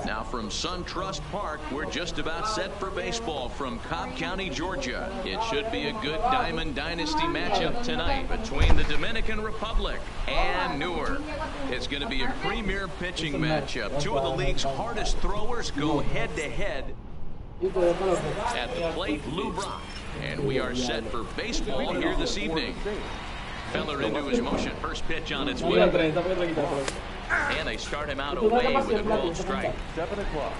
Now from SunTrust Park, we're just about set for baseball from Cobb County, Georgia. It should be a good Diamond Dynasty matchup tonight between the Dominican Republic and Newark. It's going to be a premier pitching matchup. Two of the league's hardest throwers go head-to-head at the plate. Lou Brock. And we are set for baseball here this evening. Feller into his motion. First pitch on its way. And they start him out away with a called strike. 7 o'clock.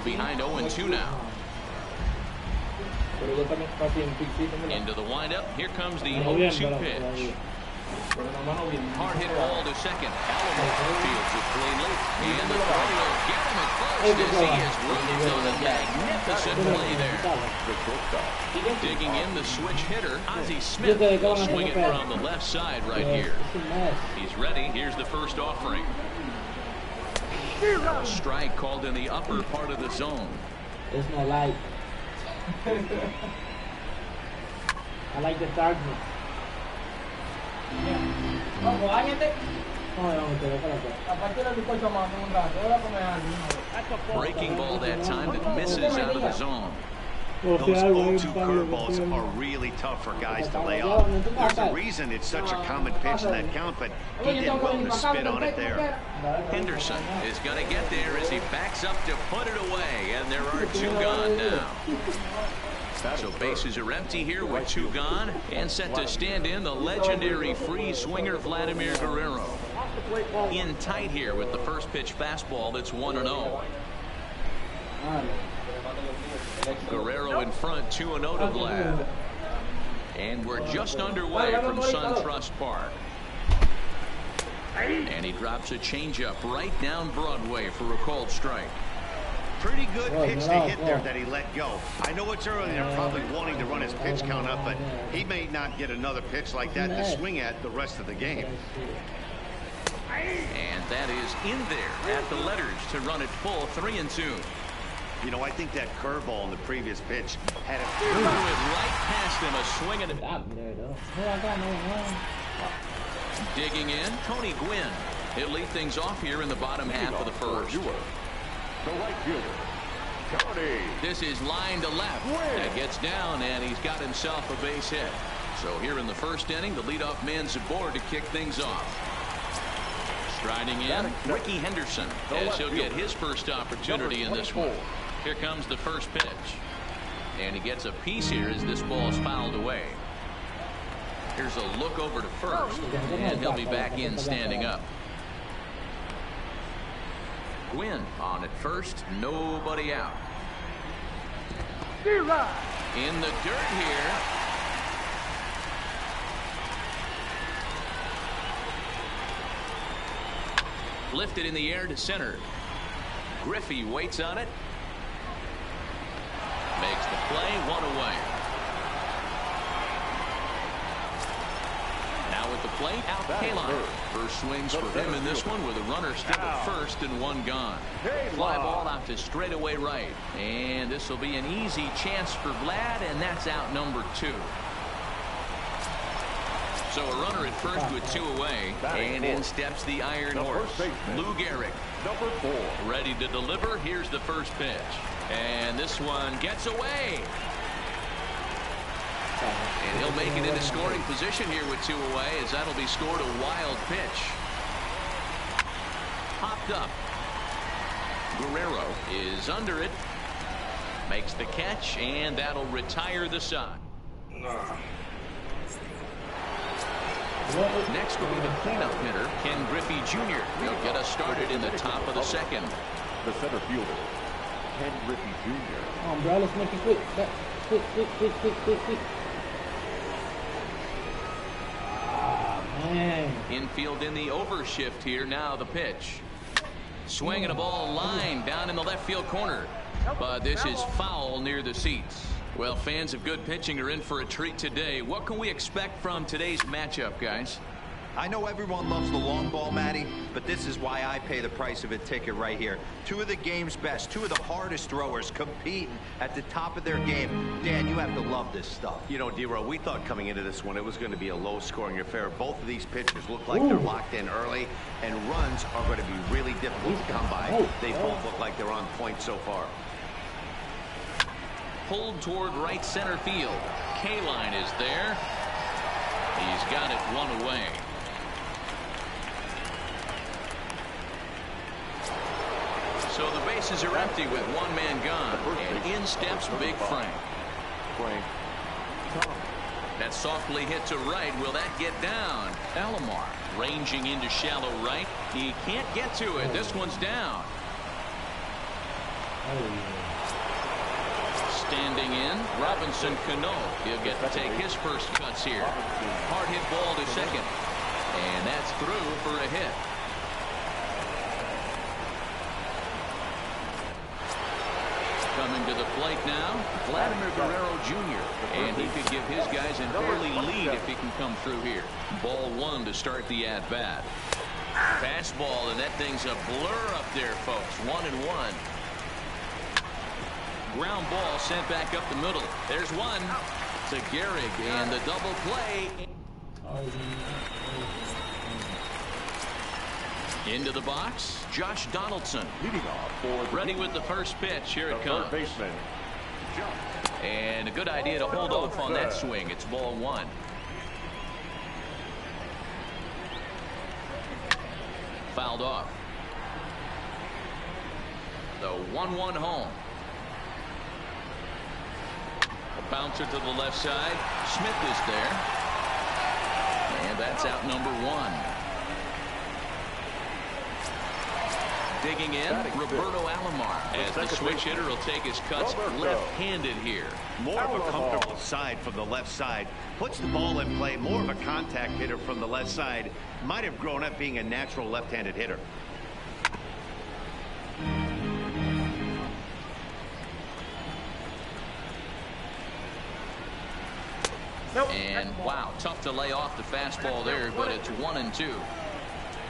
Behind 0-2 now. Into the windup. Here comes the 0-2 pitch. Hard hit ball to second. Alamo fields it cleanly. And the throw will get him at first as he is running on a magnificent play there. Digging in the switch hitter, Ozzie Smith will swing it from the left side right here. He's ready. Here's the first offering. A strike called in the upper part of the zone. There's no light. I like the darkness. Breaking ball that time that misses out of the zone. Those 0-2 curveballs are really tough for guys to lay off. There's a reason it's such a common pitch in that count, but he did well to spit on it there. Henderson is going to get there as he backs up to put it away, and there are 2 gone now. So bases are empty here with 2 gone, and set to stand in the legendary free swinger Vladimir Guerrero. In tight here with the first pitch fastball that's 1-0. Guerrero in front, 2-0 to Vlad. And we're just underway from SunTrust Park. And he drops a changeup right down Broadway for a called strike. Pretty good pitch to hit there that he let go. I know it's early and they're probably wanting to run his pitch count up, but he may not get another pitch like that to swing at the rest of the game. And that is in there at the letters to run it full, 3-2. You know, I think that curveball in the previous pitch had a threw it right past him, a swing and digging in, Tony Gwynn. He'll lead things off here in the bottom half of the first. The right fielder, Tony. This is line to left. That gets down, and he's got himself a base hit. So here in the first inning, the leadoff man's aboard to kick things off. Striding in, Ricky Henderson, as he'll get his first opportunity in this one. Here comes the first pitch. And he gets a piece here as this ball is fouled away. Here's a look over to first, and he'll be back in standing up. Gwynn on at first, nobody out. In the dirt here. Lifted in the air to center. Griffey waits on it. Makes the play, 1 away. Now with the plate, Al Kaline. First swings for him in this one with a runner still at first and 1 gone. Fly ball out to straightaway right. And this will be an easy chance for Vlad, and that's out number 2. So a runner at first with 2 away, and in steps the Iron Horse, Lou Gehrig. Number 4. Ready to deliver. Here's the first pitch. And this one gets away. And he'll make it into scoring position here with 2 away, as that'll be scored a wild pitch. Popped up. Guerrero is under it. Makes the catch, and that'll retire the side. Next will be the cleanup hitter, Ken Griffey Jr. He'll get us started in the top of the second. The center fielder, Ken Griffey Jr. Come on, bro, let's make it quick. Quick. Man. Infield in the overshift here. Now the pitch. Swinging a ball line down in the left field corner. But this is foul near the seats. Well, fans of good pitching are in for a treat today. What can we expect from today's matchup, guys? I know everyone loves the long ball, Matty, but this is why I pay the price of a ticket right here. Two of the game's best, two of the hardest throwers competing at the top of their game. Dan, you have to love this stuff. You know, D-Row, we thought coming into this one it was going to be a low-scoring affair. Both of these pitchers look like they're locked in early, and runs are going to be really difficult to come by. They both look like they're on point so far. Pulled toward right center field. K-line is there. He's got it one away. So the bases are empty with one man gone. And in steps Big Frank. That's softly hit to right. Will that get down? Alomar ranging into shallow right. He can't get to it. This one's down. Standing in, Robinson Cano. He'll get to take his first cuts here. Hard hit ball to second. And that's through for a hit. Coming to the plate now, Vladimir Guerrero Jr. And he could give his guys an early lead if he can come through here. Ball one to start the at-bat. Fastball, and that thing's a blur up there, folks. 1-1. Ground ball sent back up the middle. There's one to Gehrig, and the double play. Into the box, Josh Donaldson. Leading off for Ready with the first pitch. Here it comes. Baseman. And a good idea to hold off on that swing. It's ball one. Fouled off. The 1-1 home. A bouncer to the left side. Smith is there. And that's out number one. Digging in, Roberto Alomar, as the switch hitter will take his cuts left-handed here. More of a comfortable side from the left side. Puts the ball in play. More of a contact hitter from the left side. Might have grown up being a natural left-handed hitter. And wow, tough to lay off the fastball there, but it's 1-2.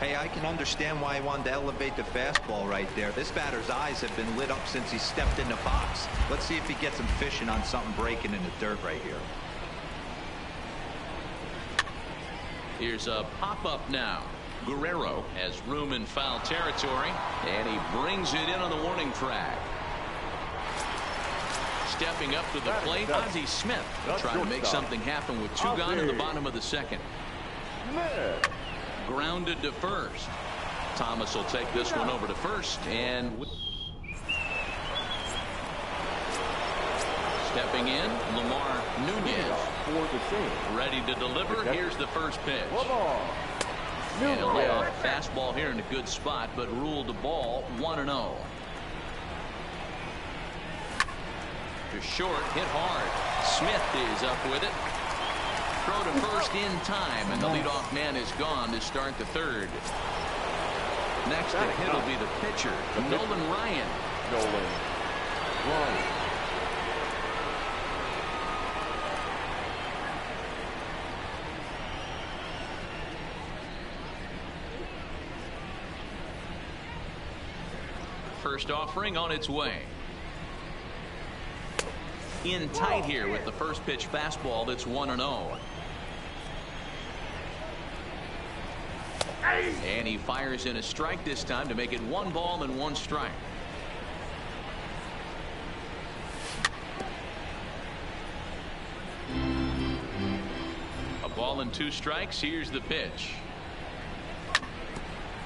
Hey, I can understand why he wanted to elevate the fastball right there. This batter's eyes have been lit up since he stepped in the box. Let's see if he gets him fishing on something breaking in the dirt right here. Here's a pop-up now. Guerrero has room in foul territory, and he brings it in on the warning track. Stepping up to the plate, Ozzie Smith trying to make something happen with two gone in the bottom of the second. Grounded to first. Thomas will take this one over to first, and stepping in, Lamar Nunez. Ready to deliver. Here's the first pitch. And a layoff fastball here in a good spot, but ruled the ball 1-0. To short, hit hard. Smith is up with it. Throw to first in time, and the leadoff man is gone to start the third. Next to hit will be the pitcher, Nolan Ryan. First offering on its way. In tight here with the first pitch fastball that's 1-0. And he fires in a strike this time to make it 1 ball and 1 strike. A ball and 2 strikes. Here's the pitch.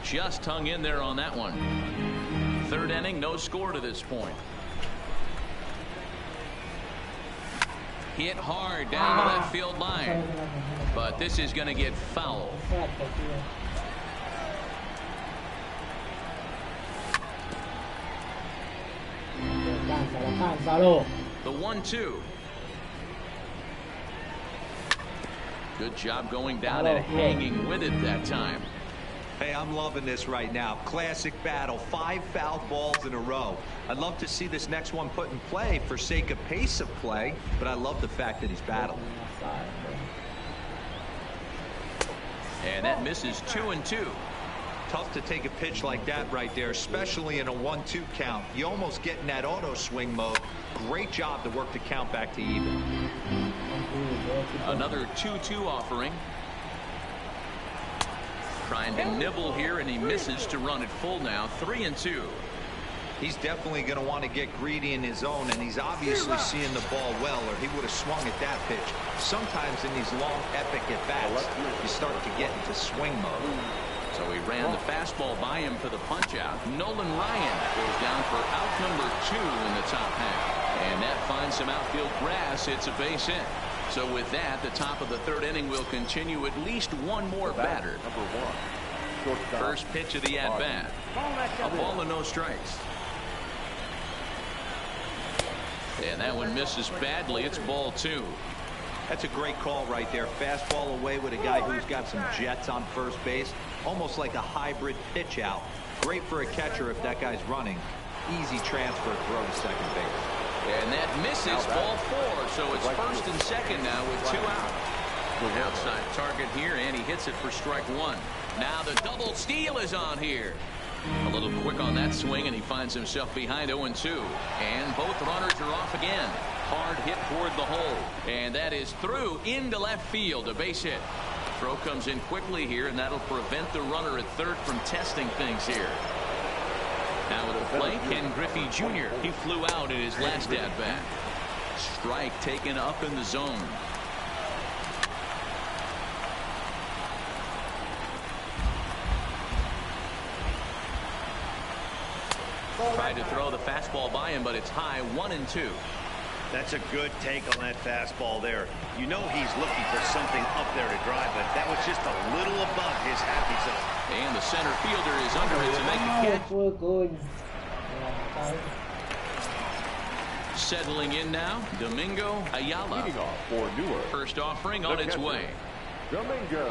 Just hung in there on that one. Third inning, no score to this point. Hit hard down the left field line. But this is going to get foul. The 1-2. Good job going down and hanging with it that time. Hey, I'm loving this right now. Classic battle. 5 foul balls in a row. I'd love to see this next one put in play for sake of pace of play, but I love the fact that he's battling. And that misses 2-2. Tough to take a pitch like that right there, especially in a 1-2 count. You almost get in that auto swing mode. Great job to work the count back to even. Another 2-2 offering. Trying to nibble here, and he misses to run it full now. 3-2. He's definitely going to want to get greedy in his zone, and he's obviously seeing the ball well, or he would have swung at that pitch. Sometimes in these long, epic at-bats, you start to get into swing mode. So he ran the fastball by him for the punch-out. Nolan Ryan goes down for out number 2 in the top half. And that finds some outfield grass. It's a base hit. So with that, the top of the third inning will continue at least one more batter. First pitch of the at-bat. A ball and no strikes. And that one misses badly. It's ball 2. That's a great call right there. Fastball away with a guy who's got some jets on first base. Almost like a hybrid pitch out. Great for a catcher if that guy's running. Easy transfer throw to second base. And that misses ball 4. So it's first and second now with 2 out. Outside target here, and he hits it for strike 1. Now the double steal is on here. A little quick on that swing, and he finds himself behind 0-2. And both runners are off again. Hard hit toward the hole. And that is through into left field. A base hit. Throw comes in quickly here, and that'll prevent the runner at third from testing things here. Now with the play, Ken Griffey Jr. He flew out in his last at-bat. Strike taken up in the zone. Tried to throw the fastball by him, but it's high. 1-2. That's a good take on that fastball there. You know he's looking for something up there to drive, but that was just a little above his happy zone. And the center fielder is under it to make a catch. We're good. Settling in now, Domingo Ayala. Leading off for Newark. First offering on its way. Domingo.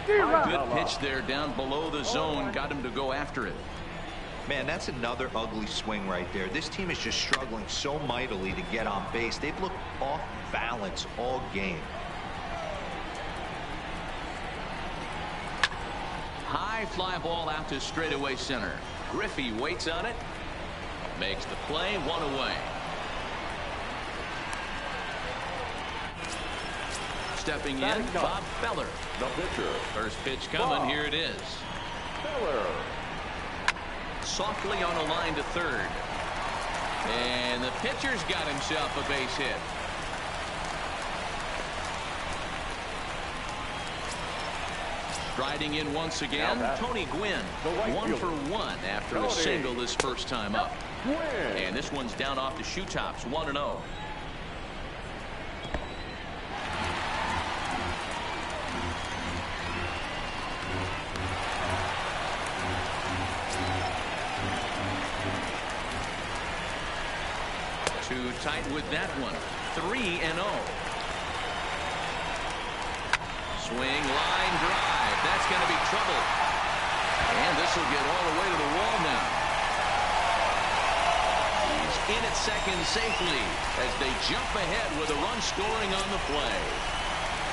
Good pitch there down below the zone. Got him to go after it. Man, that's another ugly swing right there. This team is just struggling so mightily to get on base. They've looked off balance all game. High fly ball out to straightaway center. Griffey waits on it. Makes the play. 1 away. Stepping in, Bob Feller. The pitcher. First pitch coming. Here it is. Feller. Softly on a line to third. And the pitcher's got himself a base hit. Striding in once again, Tony Gwynn. 1 for 1 after a single this first time up. And this one's down off the shoe tops. 1-0. Too tight with that one. 3-0. Swing, line drive. That's going to be trouble. And this will get all the way to the wall now. He's in at second safely as they jump ahead with a run scoring on the play.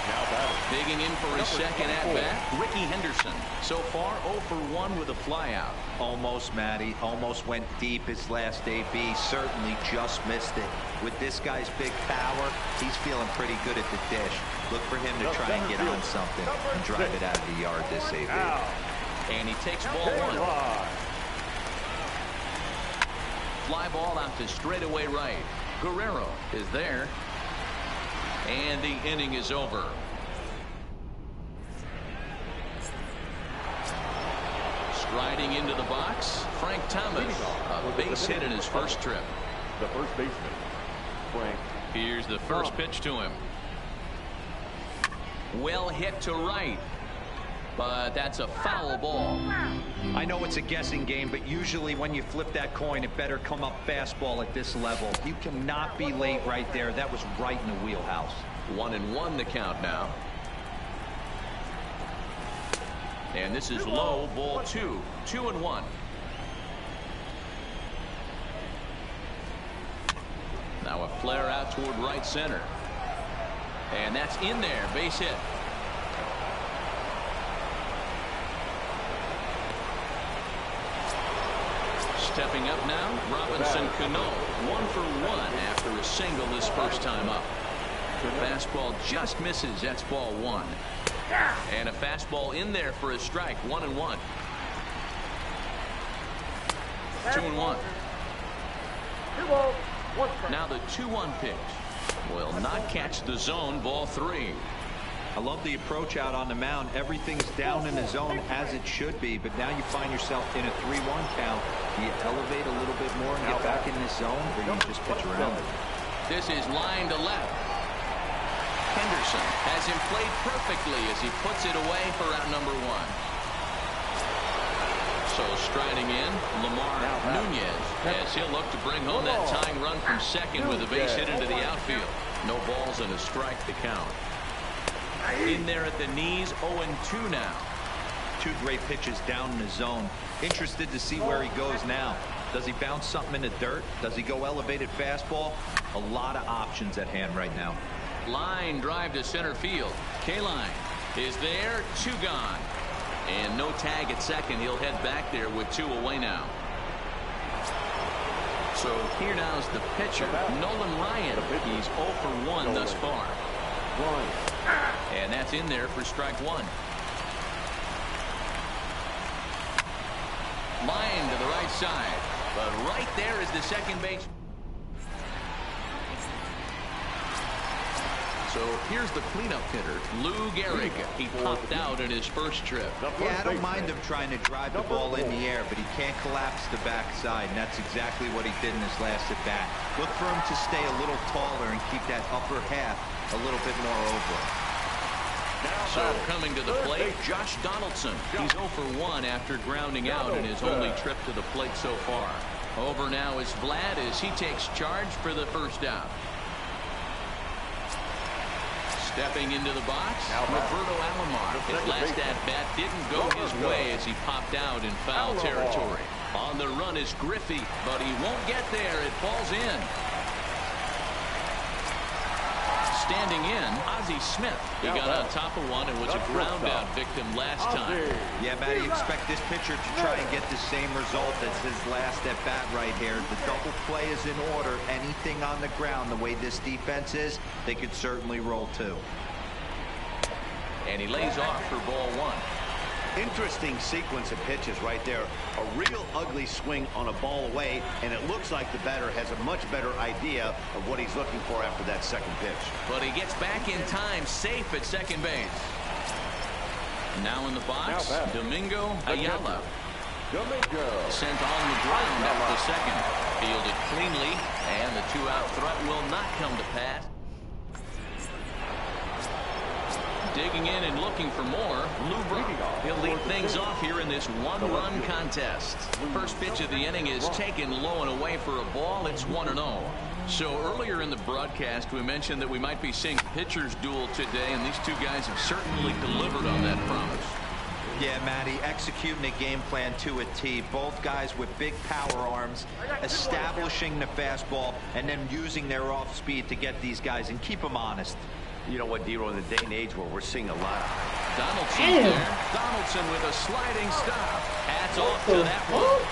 Now batting. Digging in for his second at-bat, Ricky Henderson. So far, 0 for 1 with a flyout. Almost, Matty. Almost went deep his last AB. Certainly just missed it. With this guy's big power, he's feeling pretty good at the dish. Look for him to try and get on something and drive it out of the yard this AB. And he takes ball 1. Fly ball out to straightaway right. Guerrero is there. And the inning is over. Striding into the box, Frank Thomas. A base hit in his first trip. The first baseman, Frank. Here's the first pitch to him. Well hit to right. But that's a foul ball. I know it's a guessing game, but usually when you flip that coin, it better come up fastball at this level. You cannot be late right there. That was right in the wheelhouse. 1-1 the count now. And this is low, ball 2. 2-1. Now a flare out toward right center. And that's in there. Base hit. Stepping up now, Robinson Cano, 1 for 1 after a single his first time up. The fastball just misses. That's ball 1. And a fastball in there for a strike. 1-1. 2-1. Now the 2-1 pitch will not catch the zone. Ball 3. I love the approach out on the mound. Everything's down in the zone as it should be, but now you find yourself in a 3-1 count. Do you elevate a little bit more and get back in this zone, or do you just pitch around it? This is line to left. Henderson has him played perfectly as he puts it away for out number 1. So striding in, Lamar Nunez, as he'll look to bring home that tying run from second with a base hit into the outfield. No balls and a strike to count. In there at the knees, 0-2 now. 2 great pitches down in the zone. Interested to see where he goes now. Does he bounce something in the dirt? Does he go elevated fastball? A lot of options at hand right now. Line drive to center field. K-line is there. 2 gone. And no tag at second. He'll head back there with 2 away now. So here now is the pitcher, Nolan Ryan. He's 0 for 1 thus far. And that's in there for strike 1. Line to the right side. But right there is the second base. So here's the cleanup hitter, Lou Gehrig. He popped out in his first trip. Yeah, I don't mind him trying to drive the ball in the air, but he can't collapse the backside, and that's exactly what he did in his last at bat. Look for him to stay a little taller and keep that upper half a little bit more over. So coming to the plate, Josh Donaldson. He's 0 for 1 after grounding out in his only trip to the plate so far. Over now is Vlad as he takes charge for the first out. Stepping into the box, Roberto Alomar. His last at-bat didn't go his way as he popped out in foul territory. On the run is Griffey, but he won't get there. It falls in. Standing in, Ozzie Smith. He got on top of one and was a ground-out victim last time. Yeah, Matty, you expect this pitcher to try and get the same result as his last at-bat right here. The double play is in order. Anything on the ground, the way this defense is, they could certainly roll 2. And he lays off for ball 1. Interesting sequence of pitches right there. A real ugly swing on a ball away, and it looks like the batter has a much better idea of what he's looking for after that second pitch. But he gets back in time, safe at second base. Now in the box, Domingo Ayala. Sent on the ground after the second. Fielded cleanly, and the 2-out threat will not come to pass. Digging in and looking for more, Lou Brock. He'll lead things off here in this 1-run contest. First pitch of the inning is taken low and away for a ball. It's 1-0. So earlier in the broadcast, we mentioned that we might be seeing pitchers duel today, and these 2 guys have certainly delivered on that promise. Yeah, Matty, executing a game plan to a T. Both guys with big power arms, establishing the fastball, and then using their off speed to get these guys and keep them honest. You know what, Dero, in the day and age where we're seeing a lot of Donaldson there. Donaldson with a sliding stop. Hats off to that one.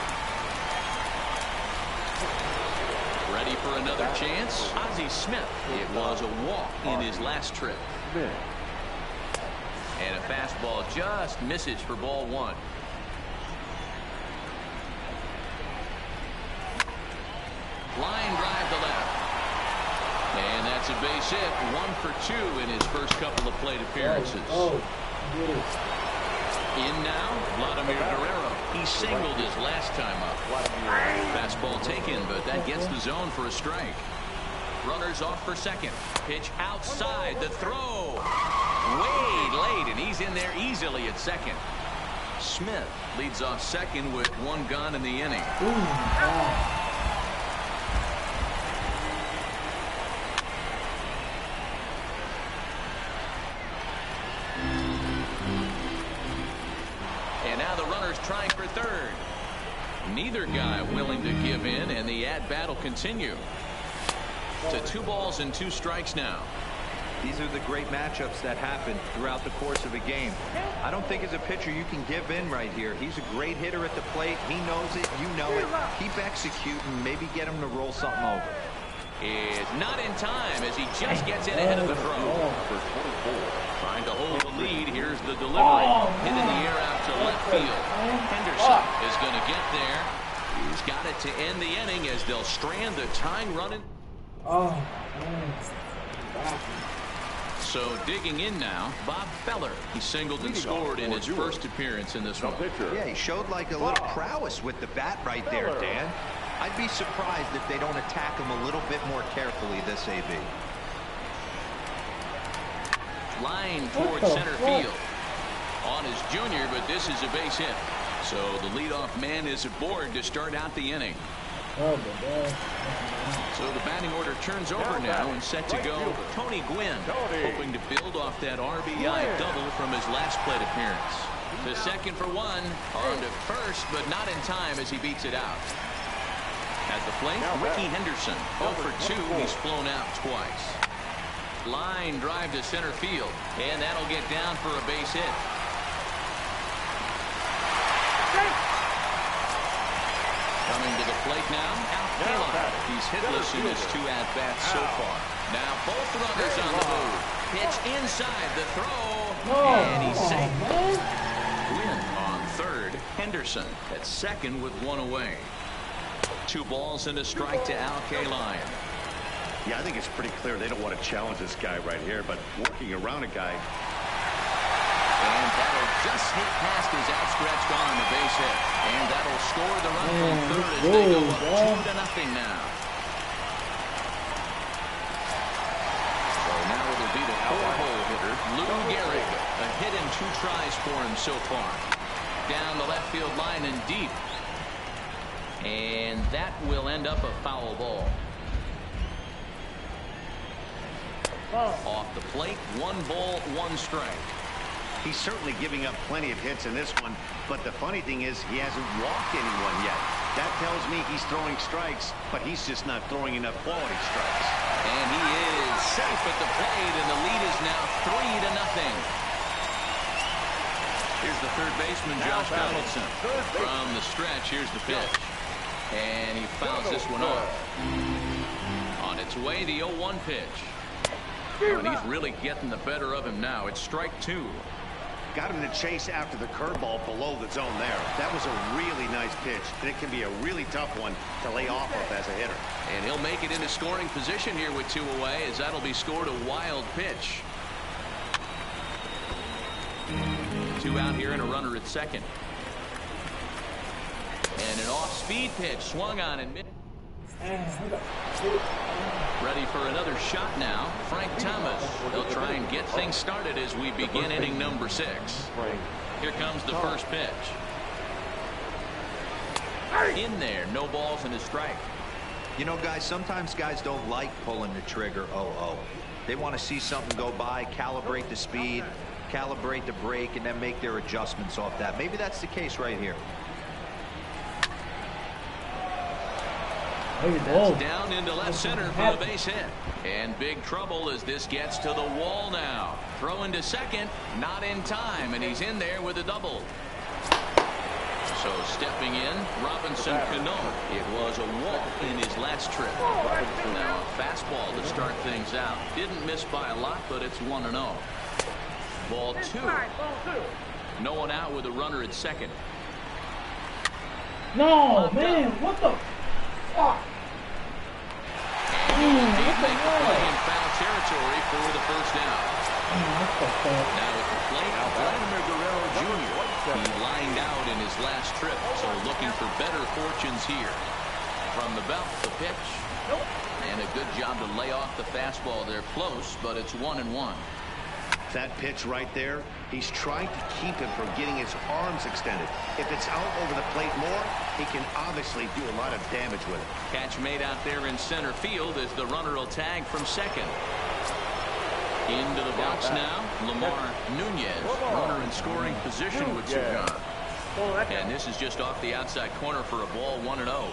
Ready for another chance? Ozzie Smith. It was a walk in his last trip. And a fastball just misses for ball 1. Line drive to left. And that's a base hit. 1 for 2 in his first couple of plate appearances. In now, Vladimir Guerrero. He singled his last time up. Fastball taken, but that gets the zone for a strike. Runners off for second. Pitch outside. The throw. Way late, and he's in there easily at second. Smith leads off second with 1 gone in the inning. And now the runner's trying for third. Neither guy willing to give in, and the at-bat will continue. To 2 balls and 2 strikes now. These are the great matchups that happen throughout the course of a game. I don't think as a pitcher you can give in right here. He's a great hitter at the plate. He knows it. You know it. Keep executing. Maybe get him to roll something over. Is not in time as he just gets in ahead of the throw. Trying to hold the lead. Here's the delivery. Hit in the air out to left field. Henderson is going to get there. He's got it to end the inning as they'll strand the tying run. So digging in now, Bob Feller. He singled and scored in his first appearance in this one. Yeah, he showed like a little prowess with the bat right there, Dan. I'd be surprised if they don't attack him a little bit more carefully this AB. Line towards center field. On his junior, but this is a base hit. So the leadoff man is aboard to start out the inning. So the batting order turns over now and set to go. Tony Gwynn hoping to build off that RBI double from his last plate appearance. The second for one, on to first, but not in time as he beats it out. At the plate, Ricky Henderson. 0 for 2, he's flown out twice. Line drive to center field, and that'll get down for a base hit. Coming to the plate now, Alcala. He's hitless in his 2 at-bats so far. Now both runners on the move. Pitch inside the throw, and he's safe. Gwynn on third, Henderson at second with 1 away. 2 balls and a strike to Alcala. Yeah, I think it's pretty clear they don't want to challenge this guy right here, but working around a guy. And that'll just hit past his outstretched arm, a base hit. And that'll score the run from third as they go up 2-0 now. So now it'll be the 4-hole hitter, Lou Gehrig. A hit and 2 tries for him so far. Down the left field line and deep. And that will end up a foul ball. Off the plate, 1 ball, 1 strike. He's certainly giving up plenty of hits in this one, but the funny thing is he hasn't walked anyone yet. That tells me he's throwing strikes, but he's just not throwing enough quality strikes. And he is safe at the plate, and the lead is now 3-0. Here's the third baseman, Josh Donaldson. From the stretch, here's the pitch. And he fouls this one off. On its way, the 0-1 pitch. And he's really getting the better of him now. It's strike 2. Got him to chase after the curveball below the zone there. That was a really nice pitch, and it can be a really tough one to lay off of as a hitter. And he'll make it into scoring position here with 2 away, as that'll be scored a wild pitch. 2 out here and a runner at second. And an off-speed pitch swung on and mid. Ready for another shot now. Frank Thomas. They'll try and get things started as we begin inning number 6. Here comes the first pitch. In there, no balls and a strike. You know, guys, sometimes guys don't like pulling the trigger 0-0. They want to see something go by, calibrate the speed, calibrate the brake, and then make their adjustments off that. Maybe that's the case right here. That's down into left center for the base hit. And big trouble as this gets to the wall now. Throwing to second, not in time, and he's in there with a double. So stepping in, Robinson Cano. It was a walk in his last trip. Now a fastball to start things out. Didn't miss by a lot, but it's 1-0. Ball 2. No one out with a runner at second. No, man, what the fuck? And he'll make the play in foul territory for the first down. Now at the plate, Vladimir Guerrero Jr. He lined out in his last trip, so looking for better fortunes here. From the belt, the pitch. And a good job to lay off the fastball there close, but it's 1-1. That pitch right there, he's trying to keep him from getting his arms extended. If it's out over the plate more, he can obviously do a lot of damage with it. Catch made out there in center field as the runner will tag from second. Into the box now, Lamar Nunez, runner in scoring position with 2 gone. And this is just off the outside corner for a ball, 1-0.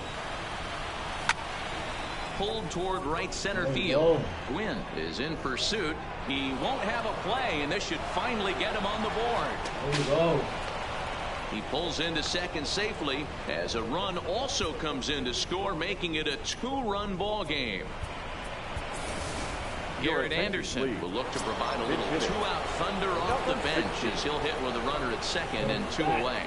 pulled toward right center field. Gwynn is in pursuit. He won't have a play, and this should finally get him on the board. There you go. He pulls into second safely as a run also comes in to score, making it a 2-run ball game. Garrett Anderson will look to provide a little 2-out thunder off the bench as he'll hit with a runner at second and 2 away.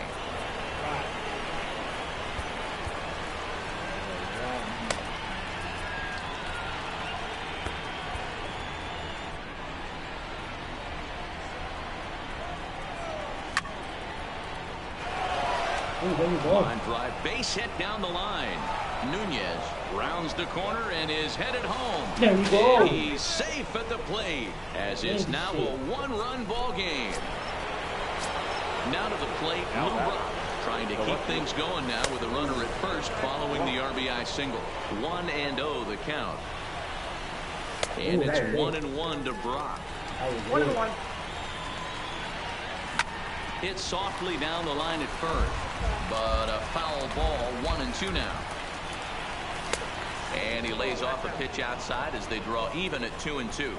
Line drive, base hit down the line. Nunez rounds the corner and is headed home. There we go. And he's safe at the plate as it's now a 1-run ball game. Now to the plate, Lou Brock, trying to keep things going now with a runner at first following the RBI single. 1-0 the count. And it's 1-1 to Brock. 1-1. Hit softly down the line at first, but a foul ball. 1-2 now. And he lays off a pitch outside as they draw even at 2-2.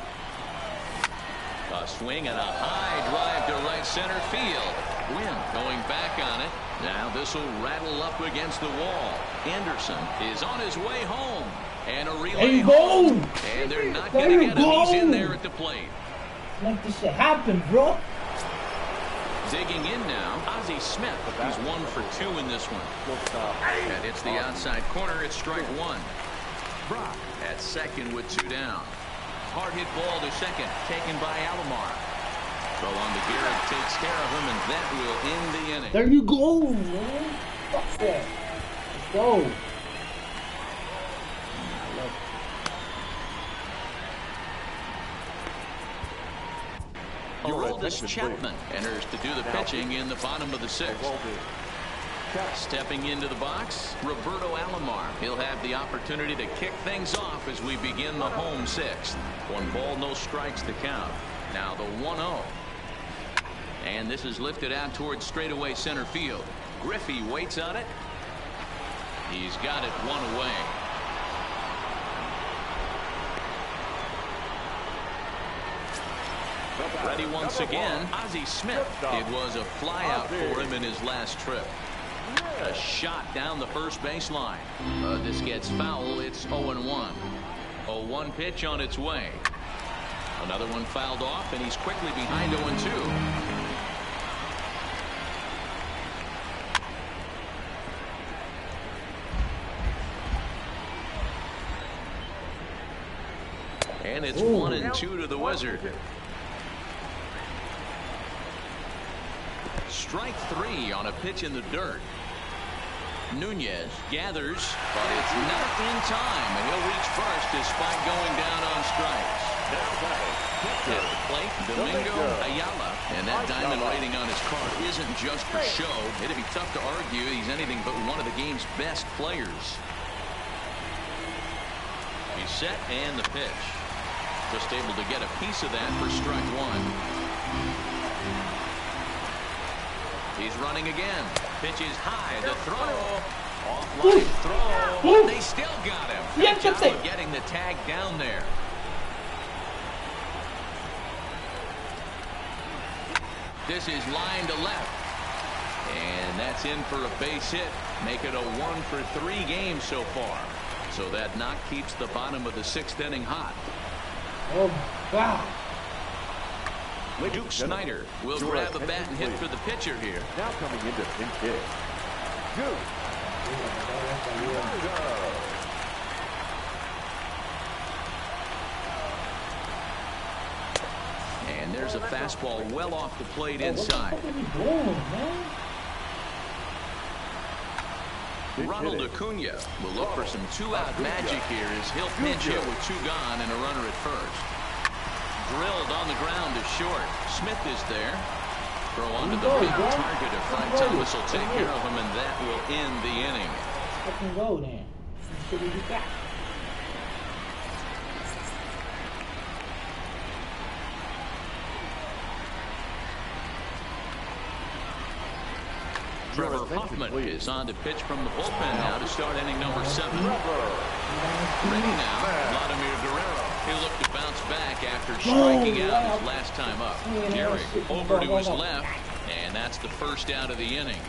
A swing and a high drive to right center field. Gwynn going back on it. Now this will rattle up against the wall. Anderson is on his way home. And a relay home. And they're not going to get him. He's in there at the plate. Like this should happen, bro. Digging in now, Ozzie Smith. He's 1 for 2 in this one. And it's the outside corner. It's strike 1. Brock at second with 2 down. Hard hit ball to second, taken by Alomar. Throw on to Garrett, takes care of him, and that will end the inning. There you go, man. Fuck that. Let's go. Aroldis Chapman enters to do the pitching in the bottom of the 6th. Stepping into the box, Roberto Alomar. He'll have the opportunity to kick things off as we begin the home 6th. 1 ball, no strikes to count. Now the 1-0. And this is lifted out towards straightaway center field. Griffey waits on it. He's got it 1 away. Ready once again, Ozzie Smith. It was a flyout for him in his last trip. A shot down the first baseline. This gets foul. It's 0-1. 0-1 pitch on its way. Another one fouled off, and he's quickly behind 0-2. And it's 1-2 to the Wizard. Strike 3 on a pitch in the dirt. Nunez gathers, but it's not in time, and he'll reach first despite going down on strikes. At the plate, Domingo Ayala, and that diamond rating on his card isn't just for show. It'd be tough to argue he's anything but one of the game's best players. He's set, and the pitch. Just able to get a piece of that for strike 1. He's running again. Pitch is high. The throw. Offline throw. They still got him. Good job of getting the tag down there. This is line to left. And that's in for a base hit. Make it a 1 for 3 game so far. So that knock keeps the bottom of the 6th inning hot. Oh, wow. Duke Snyder will grab a bat and hit for the pitcher here. Now coming into pinch hit. Duke. And there's a fastball well off the plate inside. Ronald Acuna will look for some 2-out magic here as he'll pinch hit with 2 gone and a runner at first. Drilled on the ground to short. Smith is there. Throw onto the big target of Frank Thomas will take care of him, and that will end the inning. Fucking go then. Should we be back? Trevor Hoffman is on to pitch from the bullpen now to start inning number 7. Ready now, Vladimir Guerrero. He'll look to bounce back after striking out his last time up. Gehrig over to his left, and that's the first out of the inning.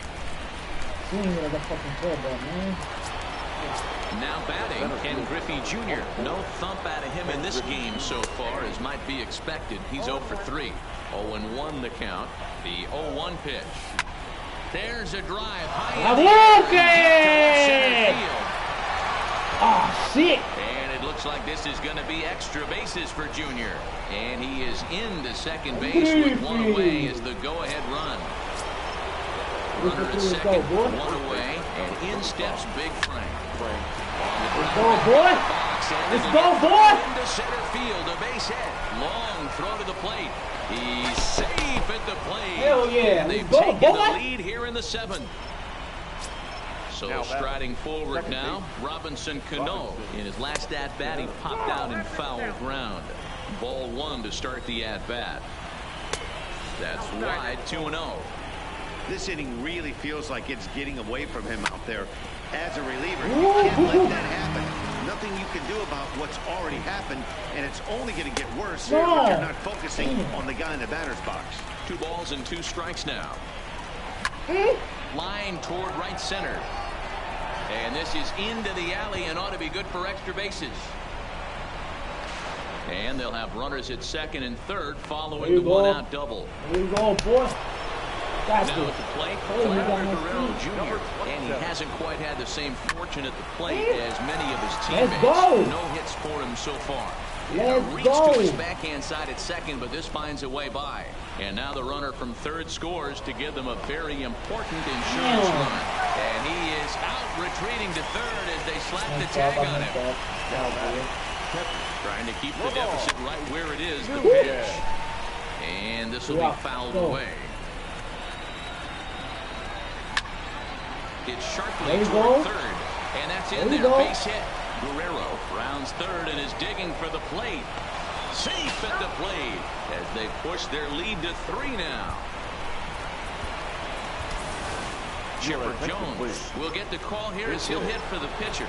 Now batting, Ken Griffey Jr. No thump out of him in this game so far, as might be expected. He's 0 for 3. 0-1 the count. The 0-1 pitch. There's a drive high in the air, deep to center field. Oh, shit. And it looks like this is going to be extra bases for Junior. And he is into second base with 1 away as the go-ahead run. Runner at second, 1 away, and in steps Big Frank. Let's go, boy. Let's go, boy. Into center field, a base hit. Long throw to the plate. He's safe at the plate. Hell yeah. And they've Let's go, taken boy. the lead here in the 7th. So striding forward now, Robinson Cano. In his last at-bat, he popped out in foul ground. Ball 1 to start the at-bat. That's wide, 2-0. This inning really feels like it's getting away from him out there. As a reliever, you can't let that happen. Nothing you can do about what's already happened, and it's only going to get worse if you're not focusing on the guy in the batter's box. 2 balls and 2 strikes now. Line toward right center. And this is into the alley and ought to be good for extra bases. And they'll have runners at second and third following the 1-out double. Here we go, boy. Now at the plate, Vladimir Guerrero Jr. And he hasn't quite had the same fortune at the plate as many of his teammates. No hits for him so far. Reach to his backhand side at second, but this finds a way by. And now the runner from third scores to give them a very important insurance run. And he is out retreating to third as they slap the tag on him. Trying to keep the deficit right where it is, the pitch. And this will be fouled away. It's sharply toward third. And that's in there. Base hit. Guerrero rounds third and is digging for the plate. Safe at the plate as they push their lead to 3 now. Chipper Jones will get the call here as he'll hit for the pitcher.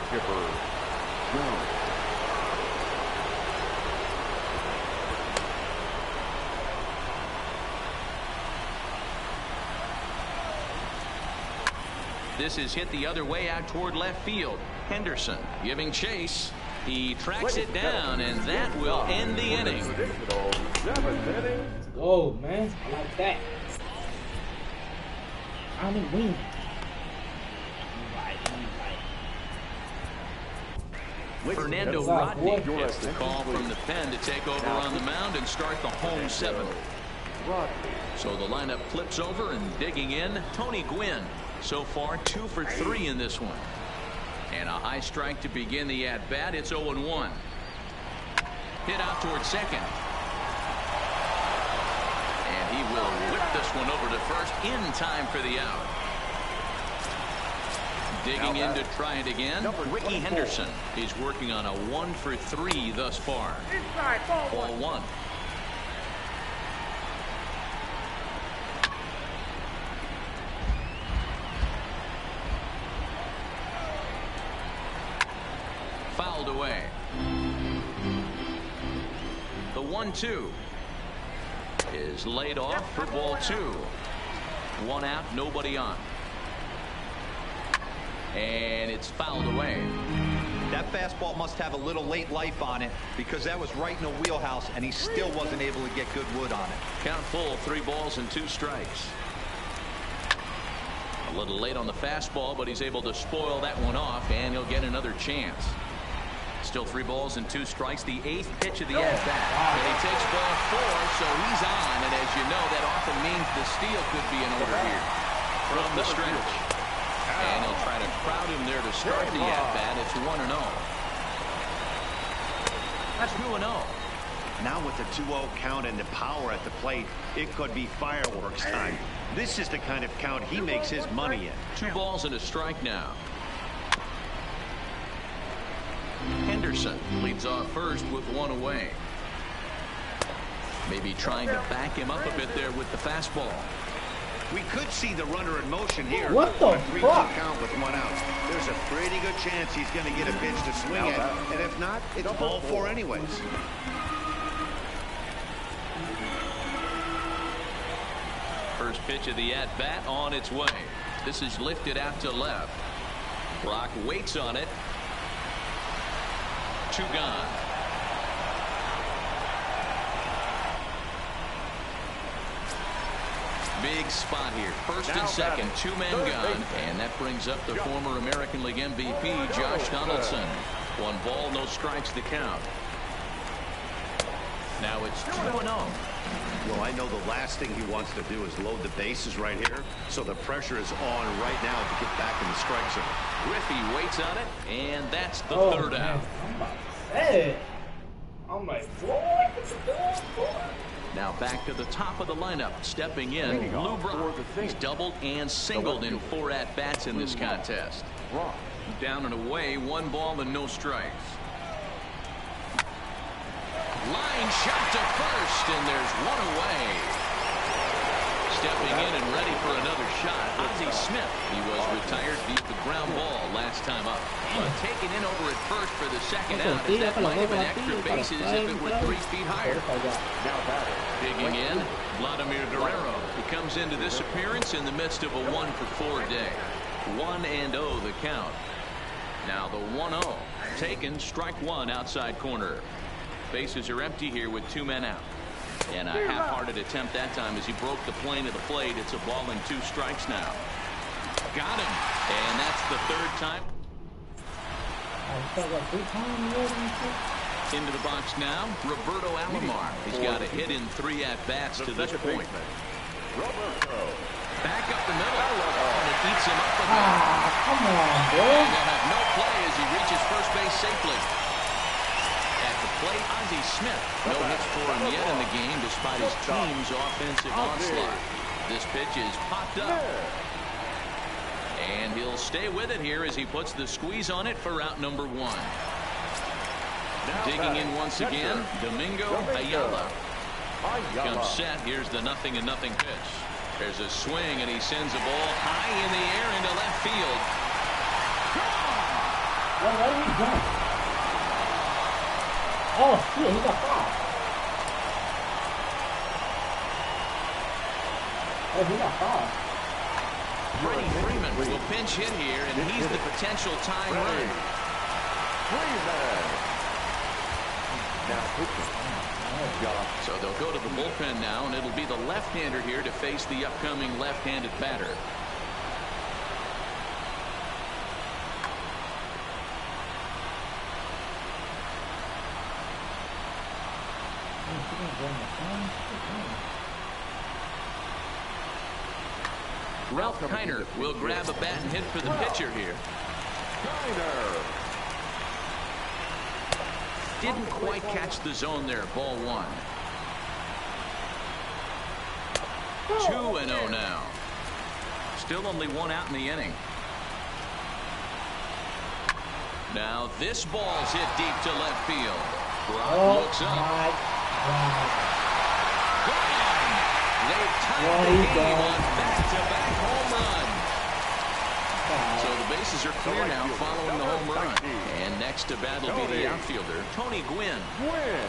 This is hit the other way out toward left field. Henderson giving chase. He tracks it down, and that will end the inning. Let's go, man. I like that. I'm in win. Fernando Rodney gets the call from the pen to take over on the mound and start the home 7th. So the lineup flips over, and digging in, Tony Gwynn. So far, 2 for 3 in this one. And a high strike to begin the at-bat. It's 0-1. Hit out toward second. And he will whip this one over to first in time for the out. Digging in to try it again, Ricky Henderson. He's working on a 1 for 3 thus far. Ball 1. Fouled away. The 1-2 is laid off for ball 2. 1 out, nobody on. And it's fouled away. That fastball must have a little late life on it, because that was right in the wheelhouse and he still wasn't able to get good wood on it. Count full, 3 balls and 2 strikes. A little late on the fastball, but he's able to spoil that one off, and he'll get another chance. Still 3 balls and 2 strikes. The 8th pitch of the at-bat. And he takes ball 4, so he's on. And as you know, that often means the steal could be in order here from the stretch. And he'll try to crowd him there to start the at-bat. It's 1-0. That's 2-0. Now with the 2-0 count and the power at the plate, it could be fireworks time. This is the kind of count he makes his money in. 2 balls and a strike now. Henderson leads off first with 1 away. Maybe trying to back him up a bit there with the fastball. We could see the runner in motion here. What the on a 3-2 fuck? count with 1 out. There's a pretty good chance he's going to get a pitch to swing at, and if not, it's ball 4 anyways. First pitch of the at-bat on its way. This is lifted out to left. Brock waits on it. 2 gone. Big spot here. First and second, 2 men gone. And that brings up the former American League MVP, Josh Donaldson. 1 ball, no strikes to count. Now it's 2-0. Well, I know the last thing he wants to do is load the bases right here, so the pressure is on right now to get back in the strike zone. Griffey waits on it, and that's the third man. out. I'm about to say it. I'm like, what? Now back to the top of the lineup. Stepping in, Lou Brock. He's doubled and singled in 4 at-bats in this contest. Down and away, 1 ball and no strikes. Line shot to first, and there's 1 away. Stepping in and ready for another shot, Ozzie Smith. He was retired via the ground ball last time up. But taken in over at first for the second out, as that might have been extra bases if it were 3 feet higher. Digging in, Vladimir Guerrero. He comes into this appearance in the midst of a 1-for-4 day. 1-0 the count. Now the 1-0. Taken, strike 1 outside corner. Bases are empty here with 2 men out. And a half-hearted attempt that time as he broke the plane of the plate. It's a ball and 2 strikes now. Got him. And that's the 3rd time. Into the box now, Roberto Alomar. He's got a hit in 3 at-bats to this point. Back up the middle. And it eats him up a bit. Come on, bro. And they'll have no play as he reaches first base safely. At the plate, Ozzie Smith. No hits for him yet in the game despite his team's offensive onslaught. This pitch is popped up. And he'll stay with it here as he puts the squeeze on it for out number 1. Digging in once again, Domingo Ayala. Comes set. Here's the 0-0 pitch. There's a swing, and he sends a ball high in the air into left field. What are we doing? Oh, shit, he got fouled. Oh, he got fouled. Freddie Freeman will pinch hit here, and he's the potential tying run. So they'll go to the bullpen now, and it'll be the left-hander here to face the upcoming left-handed batter. Ralph Kiner will grab a bat and hit for the pitcher here. Didn't quite catch the zone there. Ball 1. 2-0 now. Still only 1 out in the inning. Now this ball's hit deep to left field. Brock looks up. They've tied the game on back-to-back home run. So the bases are clear now following the home run. And next to bat will be the outfielder, Tony Gwynn.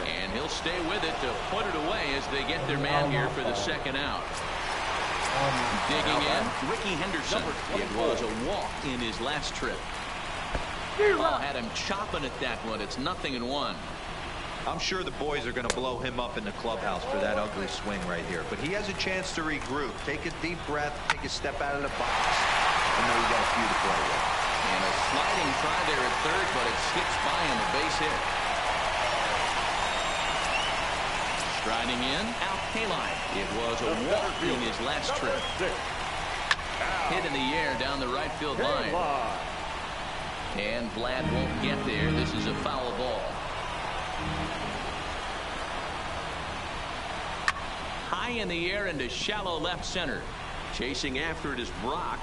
And he'll stay with it to put it away as they get their man here for the 2nd out. Digging in, Ricky Henderson. It was a walk in his last trip. Ball had him chopping at that one. It's 0-1. I'm sure the boys are going to blow him up in the clubhouse for that ugly swing right here. But he has a chance to regroup. Take a deep breath. Take a step out of the box. I know he got a few to play with. And a sliding try there at third, but it skips by on the base hit. Striding in, Al Kaline. It was a walk in his last trip. Hit in the air down the right field line. And Vlad won't get there. This is a foul ball. High in the air into shallow left center. Chasing after it is Brock.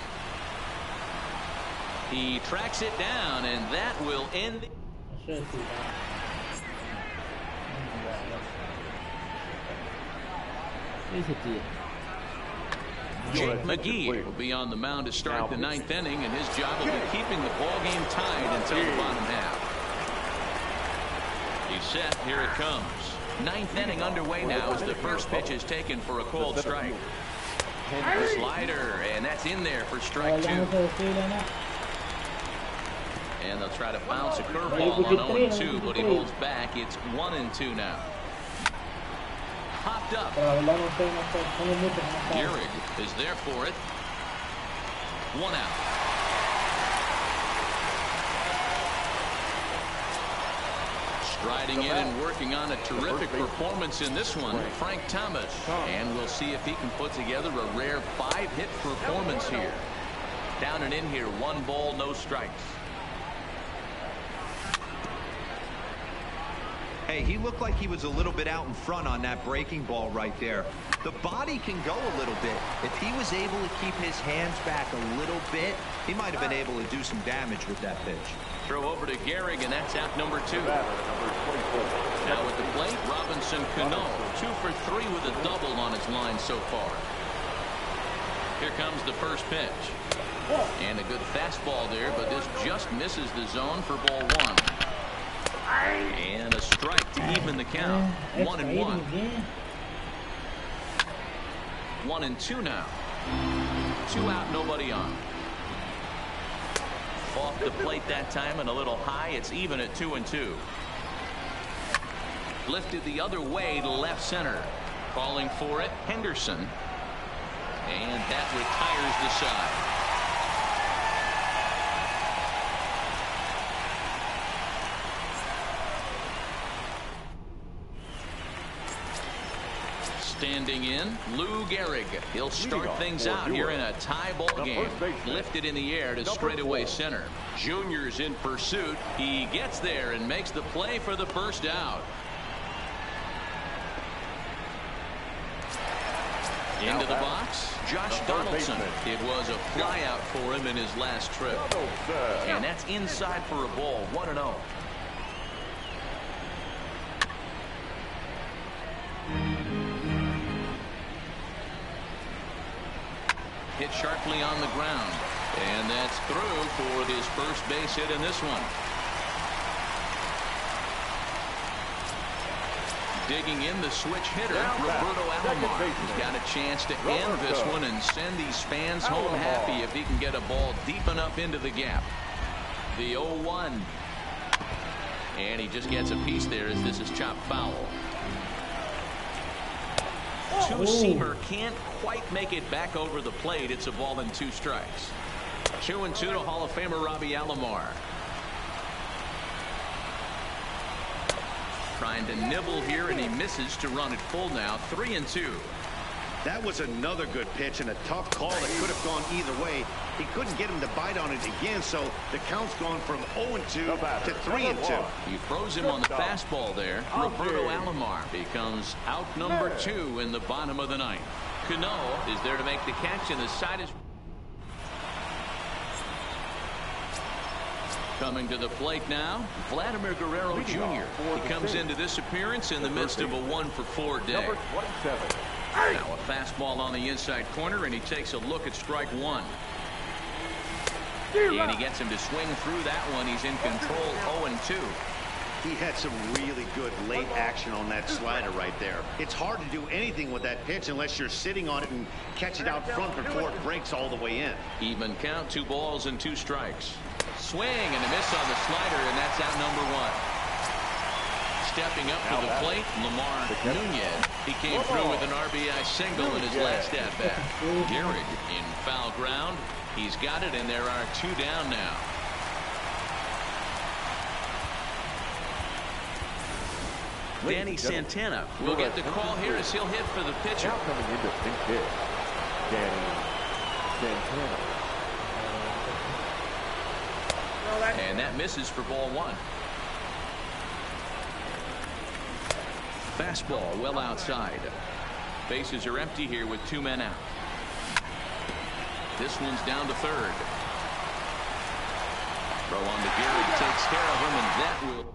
He tracks it down, and that will end. Jake McGee will be on the mound to start the ninth inning, and his job will be keeping the ball game tied until the bottom half. He's set. Here it comes. Ninth inning underway now as the first pitch is taken for a cold strike. Slider, and that's in there for strike 2. And they'll try to bounce a curveball on 0-2, but he holds back. It's 1-2 now. Popped up. Gehrig is there for it. 1 out. Striding in and working on a terrific performance in this one, Frank Thomas. And we'll see if he can put together a rare 5-hit performance here. Down and in here, 1 ball, no strikes. Hey, he looked like he was a little bit out in front on that breaking ball right there. The body can go a little bit. If he was able to keep his hands back a little bit, he might have been able to do some damage with that pitch. Throw over to Gehrig, and that's out number 2. Now at the plate, Robinson Cano, 2 for 3 with a double on his line so far. Here comes the first pitch. And a good fastball there, but this just misses the zone for ball 1. And a strike to even the count. 1-1. 1-2 now. 2 out, nobody on. Off the plate that time and a little high. It's even at 2-2. Lifted the other way to left center. Calling for it, Henderson. And that retires the side. Standing in, Lou Gehrig. He'll start things out here in a tie ball game. Lifted in the air to straightaway center. Junior's in pursuit. He gets there and makes the play for the first out. Into the box, Josh Donaldson. It was a fly out for him in his last trip. And that's inside for a ball. 1-0. Hit sharply on the ground. And that's through for his first base hit in this one. Digging in the switch hitter, Roberto Alomar. He's got a chance to end this one and send these fans home happy if he can get a ball deep enough into the gap. The 0-1. And he just gets a piece there as this is chopped foul. Two-seamer can't quite make it back over the plate. It's a ball and 2 strikes. 2-2 to Hall of Famer Robbie Alomar. Trying to nibble here, and he misses to run it full now. 3-2. That was another good pitch and a tough call that could have gone either way. He couldn't get him to bite on it again, so the count's gone from 0-2 to 3-2. He throws him on the fastball there. Roberto Alomar becomes out number 2 in the bottom of the 9th. Cano is there to make the catch, and the side is coming to the plate now, Vladimir Guerrero Jr. He comes into this appearance in the midst of a 1-for-4 day. Now a fastball on the inside corner, and he takes a look at strike 1. And he gets him to swing through that one. He's in control. 0-2. He had some really good late action on that slider right there. It's hard to do anything with that pitch unless you're sitting on it and catch it out front before it breaks all the way in. Even count, 2 balls and 2 strikes. Swing and a miss on the slider, and that's out number 1. Stepping up to the plate, Lamar Nunez. He came through with an RBI single in his last at-bat. Gehrig in foul ground. He's got it, and there are 2 down now. Danny Santana will get the call here as he'll hit for the pitcher. Now coming into pinch hit, Danny Santana. And that misses for ball 1. Fastball well outside. Bases are empty here with 2 men out. This one's down to third. Throw on to Gehrig, takes care of him, and that will.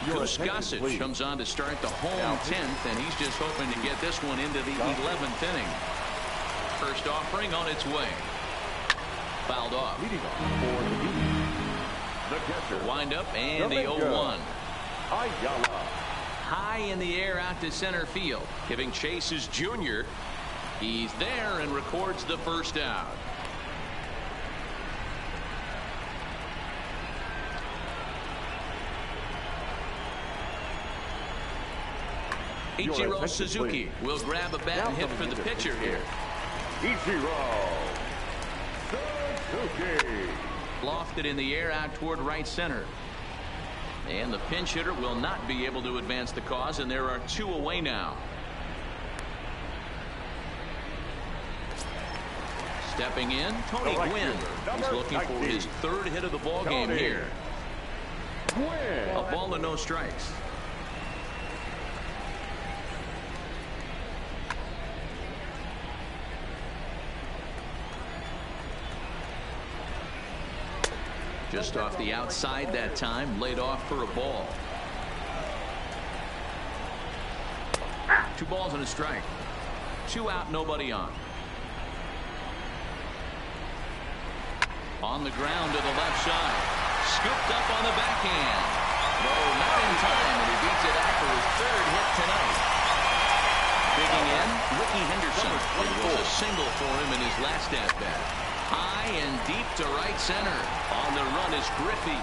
Goose Gossage comes on to start the home 10th, and he's just hoping to get this one into the 11th inning. First offering on its way. Fouled off. Leading off for the Union, the catcher. Wind up and the 0-1. Ayala. High in the air out to center field. Giving chase his junior. He's there and records the first out. Ichiro Suzuki will grab a bat and hit for the pitcher here. Ichiro Suzuki. Lofted in the air out toward right center. And the pinch hitter will not be able to advance the cause, and there are 2 away now. Stepping in, Tony Gwynn. He's looking for his 3rd hit of the ball game here. A ball and no strikes. Just off the outside that time, laid off for a ball. 2 balls and a strike. 2 out, nobody on. On the ground to the left side. Scooped up on the backhand. No, not in time, and he beats it out for his 3rd hit tonight. Digging in, Ricky Henderson. It was a single for him in his last at-bat. High and deep to right center. On the run is Griffey.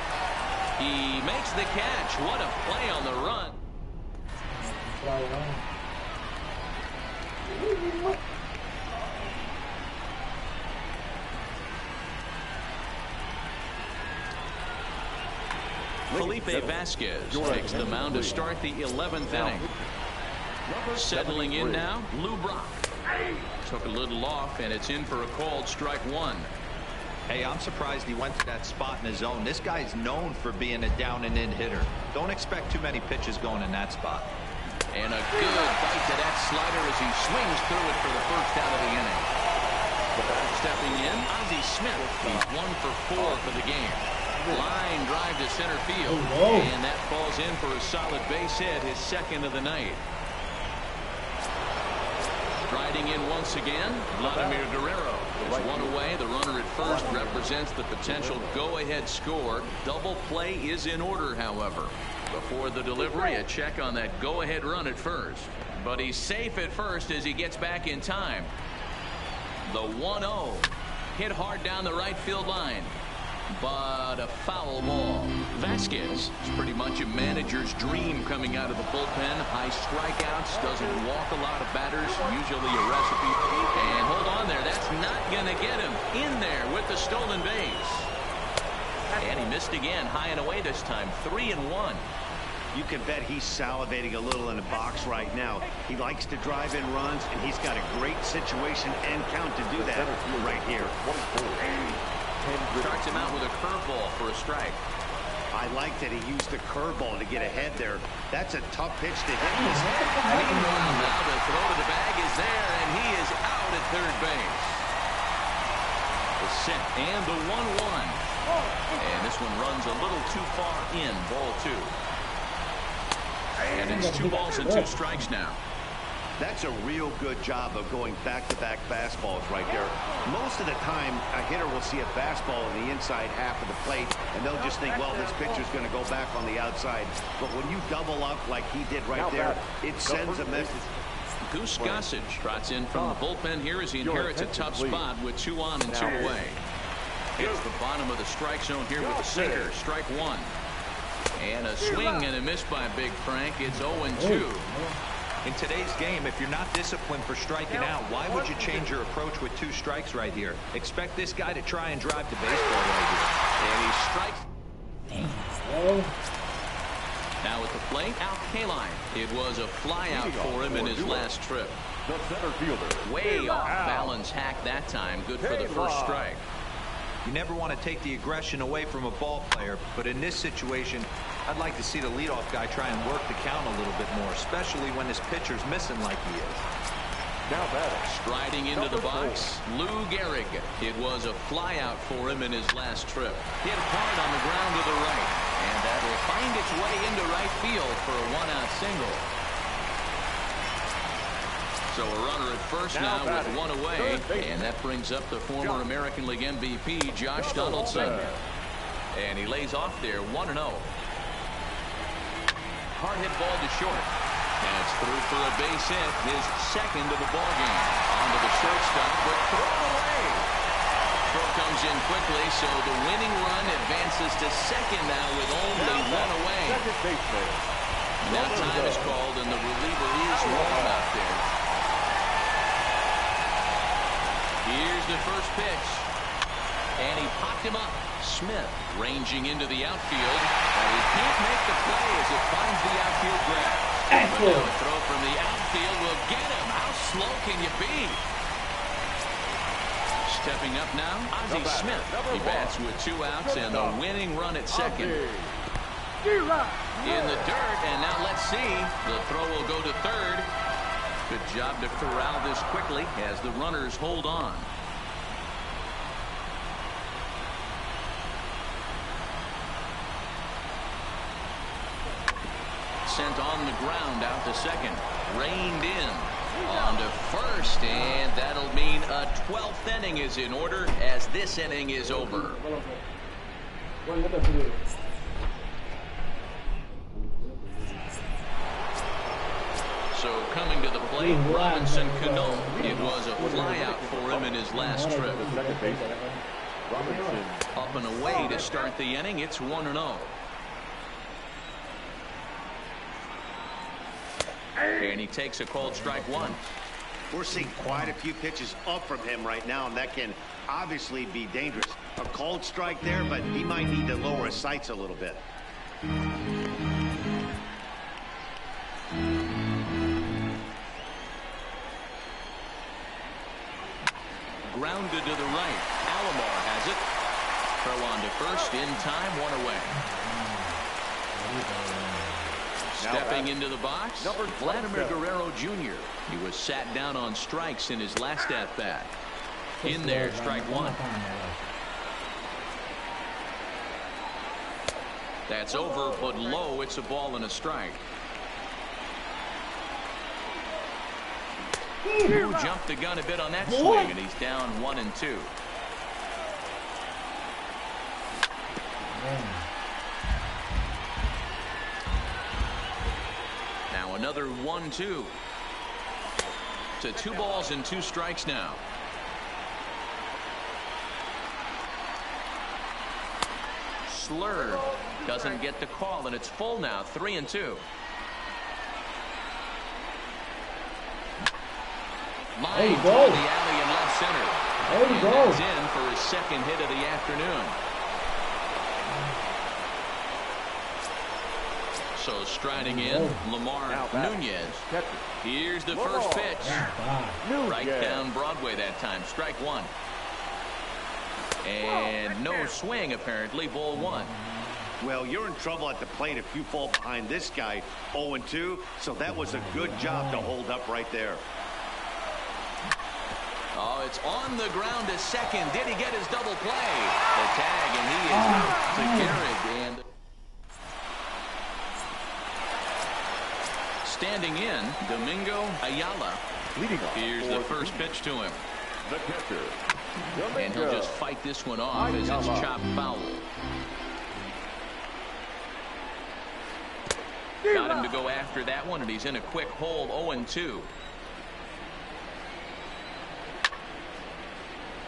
He makes the catch. What a play on the run. Felipe Vasquez takes the mound to start the 11th inning. Settling in now, Lou Brock. Took a little off, and it's in for a called strike 1. Hey, I'm surprised he went to that spot in his zone. This guy's known for being a down and in hitter. Don't expect too many pitches going in that spot. And a good bite to that slider as he swings through it for the first out of the inning. Stepping in, Ozzie Smith. He's 1 for 4 for the game. Line drive to center field. And that falls in for a solid base hit, his 2nd of the night. Striding in once again, Vladimir Guerrero. There's 1 away. The runner at first represents the potential go-ahead score. Double play is in order, however. Before the delivery, a check on that go-ahead run at first. But he's safe at first as he gets back in time. The 1-0. Hit hard down the right field line. But a foul ball. Vasquez is pretty much a manager's dream coming out of the bullpen. High strikeouts, doesn't walk a lot of batters, usually a recipe. And hold on there, that's not going to get him in there with the stolen base. And he missed again, high and away this time, 3-1. You can bet he's salivating a little in the box right now. He likes to drive in runs, and he's got a great situation and count to do that right here. Starts him out with a curveball for a strike. I like that he used the curveball to get ahead there. That's a tough pitch to hit. Meanwhile, now the throw to the bag is there, and he is out at third base. The set and the 1-1. And this one runs a little too far in, ball 2. And it's 2 balls and 2 strikes now. That's a real good job of going back-to-back fastballs right there. Most of the time, a hitter will see a fastball in the inside half of the plate, and they'll just think, well, this pitcher's going to go back on the outside. But when you double up like he did right there, it sends a message. Goose Gossage trots in from the bullpen here as he inherits a tough spot with 2 on and 2 away. Hits the bottom of the strike zone here with a sinker, strike 1. And a swing and a miss by Big Frank. It's 0-2. In today's game, if you're not disciplined for striking out, why would you change your approach with 2 strikes right here? Expect this guy to try and drive the baseball right here. And he strikes. Now at the plate, Al Kaline. It was a fly out for him in his last trip. The center fielder. Way off balance hack that time. Good for the first strike. You never want to take the aggression away from a ball player, but in this situation, I'd like to see the leadoff guy try and work the count a little bit more, especially when this pitcher's missing like he is. Now batting. Striding into the box, Lou Gehrig. It was a flyout for him in his last trip. Hit hard on the ground to the right, and that will find its way into right field for a one-out single. So a runner at first now with one away, and that brings up the former American League MVP, Josh Donaldson. And he lays off there 1-0. Hard hit ball to short. And it's through for a base hit, his second of the ball game. Onto the shortstop, but thrown away. Throw comes in quickly, so the winning run advances to second now with only one away. Now time is called, and the reliever is warm out there. Here's the first pitch. And he popped him up. Smith ranging into the outfield. But he can't make the play as it finds the outfield grab. Excellent. A throw from the outfield will get him. How slow can you be? Stepping up now, Ozzie Smith. He bats with 2 outs and the winning run at second. In the dirt, and now let's see. The throw will go to third. Good job to corral this quickly as the runners hold on. Sent on the ground out to second. Reined in. On to first, and that'll mean a 12th inning is in order as this inning is over. So coming to the plate, Robinson Cano. It was a flyout for him in his last trip. Up and away to start the inning. It's 1-0. And he takes a called strike one. We're seeing quite a few pitches up from him right now, and that can obviously be dangerous. A called strike there, but he might need to lower his sights a little bit. Grounded to the right. Alomar has it. Throw on to first in time, one away. Stepping into the box, Vladimir Guerrero Jr. He was sat down on strikes in his last at-bat. In there, strike one. That's over, but low. It's a ball and a strike. Who jumped the gun a bit on that swing, and he's down 1-2. Now another 1-2. To 2 balls and 2 strikes now. Slurred. Doesn't get the call, and it's full now, 3-2. Line to the alley in left center. There you go. He's in for his second hit of the afternoon. So striding in, Lamar Nunez. Here's the first pitch. Right down Broadway that time. Strike one. And no swing, apparently. Ball one. Well, you're in trouble at the plate if you fall behind this guy 0-2. So that was a good job to hold up right there. Oh, it's on the ground to second. Did he get his double play? The tag, and he is out to Garrett. And standing in, Domingo Ayala. Here's the first pitch to him. The catcher. And he'll just fight this one off as it's chopped foul. Got him to go after that one, and he's in a quick hole, 0-2.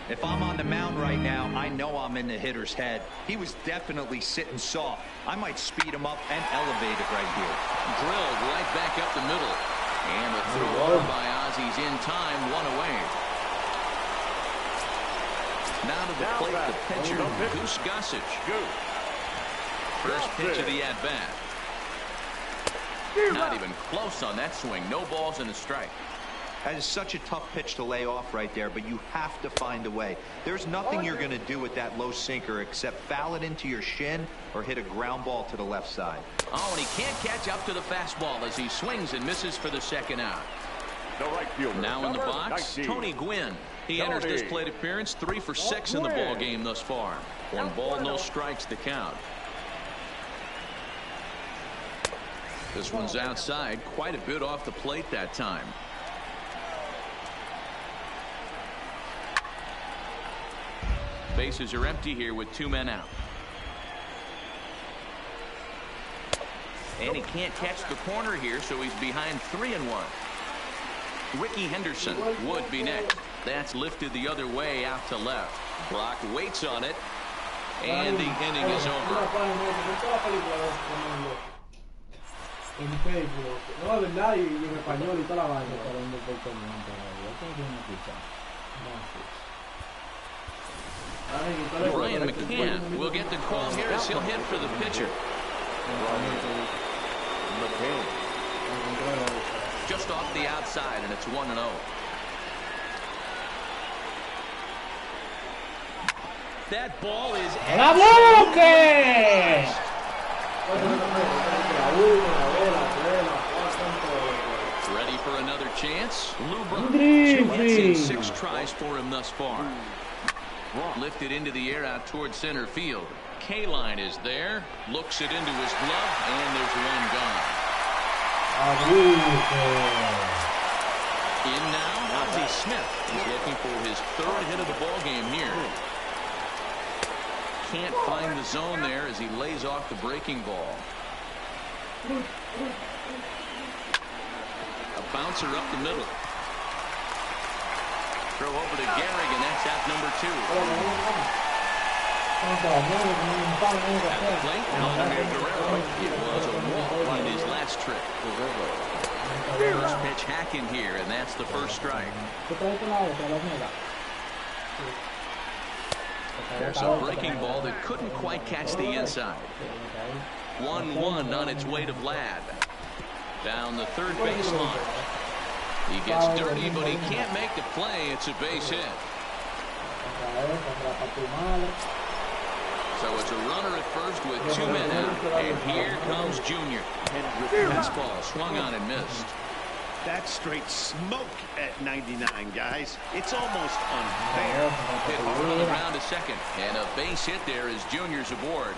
If I'm on the mound right now, I know I'm in the hitter's head. He was definitely sitting soft. I might speed him up and elevate it right here. Drilled right back up the middle. And the throw over by Ozzie's in time, one away. Now to the plate, the pitcher, Goose Gossage. First pitch of the at-bat. Not even close on that swing. No balls and a strike. That is such a tough pitch to lay off right there, but you have to find a way. There's nothing you're going to do with that low sinker except foul it into your shin or hit a ground ball to the left side. Oh, and he can't catch up to the fastball as he swings and misses for the second out. The right fielder. Now in the box, 19. Tony Gwynn. He enters this plate appearance 3 for 6 in the ball game thus far. 1 ball, no strikes to count. This one's outside, quite a bit off the plate that time. Bases are empty here with 2 men out. And he can't catch the corner here, so he's behind 3-1. Ricky Henderson would be next. That's lifted the other way out to left. Brock waits on it, and the inning is over. Brian McCann will get the call here as he'll hit for the pitcher. Just off the outside, and it's 1-0. That ball is ready for another chance. Luber, 2 hits and 6 tries for him thus far. Lifted into the air out towards center field. K-line is there, looks it into his glove, and there's one gone. In now, Ozzie Smith. He's looking for his 3rd hit of the ball game here. Can't find the zone there as he lays off the breaking ball. A bouncer up the middle. Throw over to Gehrig, and that's out number 2. At the plate, Vladimir Guerrero. It was a walk on his last trip. First pitch hacking here, and that's the first strike. There's a breaking ball that couldn't quite catch the inside. 1-1 on its way to Vlad. Down the third baseline. He gets dirty, but he can't make the play. It's a base hit. So it's a runner at first with 2 men out. And here comes Junior. Fastball swung on and missed. That's straight smoke at 99, guys. It's almost unfair. Hit hard on the ground to second. And a base hit there as Junior's aboard.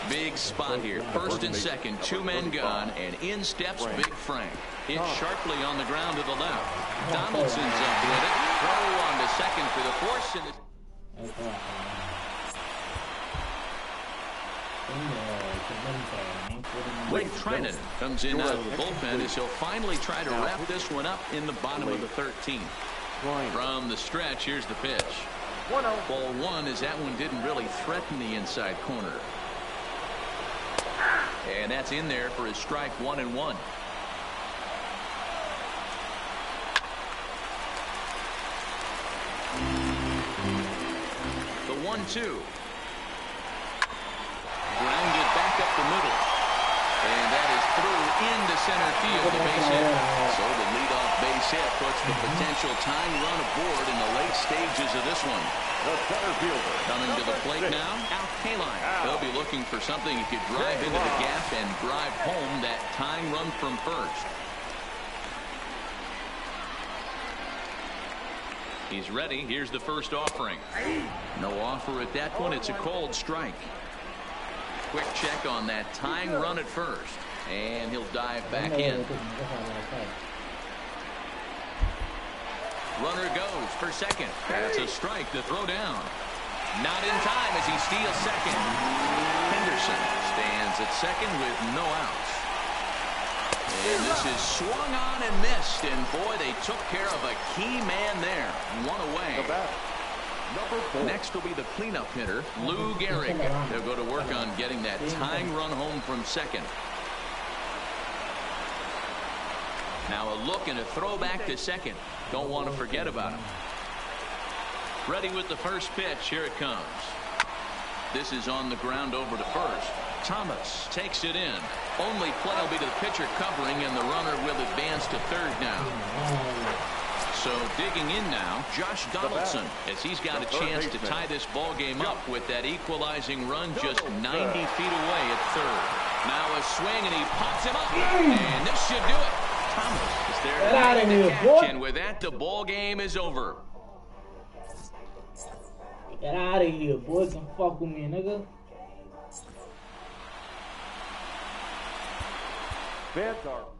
Big spot here. First and second, 2 men gone, and in steps Big Frank. Hit sharply on the ground to the left. Donaldson's up with it. Throw on to second for the force. Blake Trinan comes in out of the bullpen as he'll finally try to wrap this one up in the bottom of the 13th. From the stretch, here's the pitch. Ball 1 as that one didn't really threaten the inside corner. And that's in there for his strike 1-1. The 1-2. Grounded back up the middle. And that is through into center field, the base hit. So the leadoff base hit puts the potential tying run aboard in the late stages of this one. The center fielder. Coming to the plate now, Al Kaline. They'll be looking for something he could drive into the gap and drive home that tying run from first. He's ready. Here's the first offering. No offer at that one. It's a cold strike. Quick check on that tying run at first. And he'll dive back in. Runner goes for second. That's a strike to throw down. Not in time as he steals second. Henderson stands at second with no outs. And this is swung on and missed. And boy, they took care of a key man there. 1 away. Next will be the cleanup hitter, Lou Gehrig. They'll go to work on getting that tying run home from second. Now a look and a throw back to second. Don't want to forget about him. Ready with the first pitch. Here it comes. This is on the ground over to first. Thomas takes it in. Only play will be to the pitcher covering, and the runner will advance to third now. So digging in now, Josh Donaldson, as he's got a chance to tie this ball game up with that equalizing run just 90 feet away at third. Now a swing, and he pops him up, and this should do it. Thomas is there to catch, and with that, the ball game is over. Get out of here, boy. Don't fuck with me, nigga. Fans are